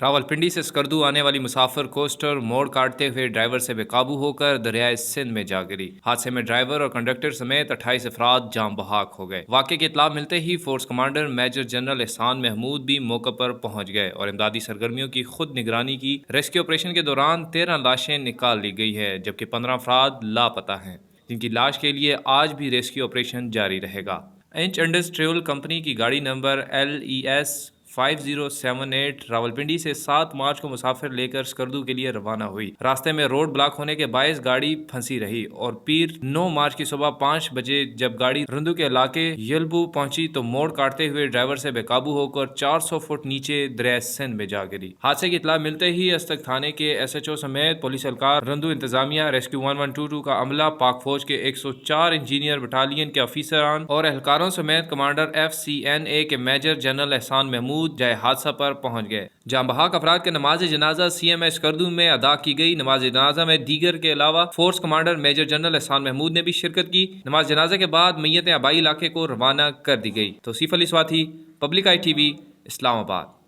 راولپنڈی سے اسکردو آنے والی مسافر کوسٹر موڑ کاٹتے ہوئے ڈرائیور سے بے قابو ہو کر دریائے سندھ میں جا گری۔ حادثے میں ڈرائیور اور کنڈکٹر سمیت 28 افراد جاں بحق ہو گئے۔ واقعے کی اطلاع ملتے ہی فورس کمانڈر میجر جنرل احسان محمود بھی موقع پر پہنچ گئے اور امدادی سرگرمیوں کی خود نگرانی کی۔ ریسکیو آپریشن کے دوران 13 لاشیں نکال لی گئی ہے جبکہ 15 افراد لاپتہ ہیں، جن کی لاش کے لیے آج بھی ریسکیو آپریشن جاری رہے گا۔ انچ انڈسٹریل کمپنی کی گاڑی نمبر LES 5078 راولپنڈی سے 7 مارچ کو مسافر لے کر اسکردو کے لیے روانہ ہوئی۔ راستے میں روڈ بلاک ہونے کے باعث گاڑی پھنسی رہی اور پیر 9 مارچ کی صبح 5 بجے جب گاڑی رندو کے علاقے یلبو پہنچی تو موڑ کاٹتے ہوئے ڈرائیور سے بے قابو ہو کر 400 فٹ نیچے دریائے سندھ میں جا گری۔ حادثے کی اطلاع ملتے ہی استک تھانے کے SHO سمیت پولیس اہلکار، رندو انتظامیہ، ریسکیو 1122 کا عملہ، پاک فوج کے 104 انجینئر بٹالین کے افسران اور اہلکاروں سمیت کمانڈر FCNA کے میجر جنرل احسان محمود جائے حادثہ پر پہنچ گئے۔ جاں بحق افراد کے نماز جنازہ CMI اسکردو میں ادا کی گئی۔ نماز جنازہ میں دیگر کے علاوہ فورس کمانڈر میجر جنرل احسان محمود نے بھی شرکت کی۔ نماز جنازہ کے بعد میتیں آبائی علاقے کو روانہ کر دی گئی۔ توصیف علی سواتھی، پبلک ITV، اسلام آباد۔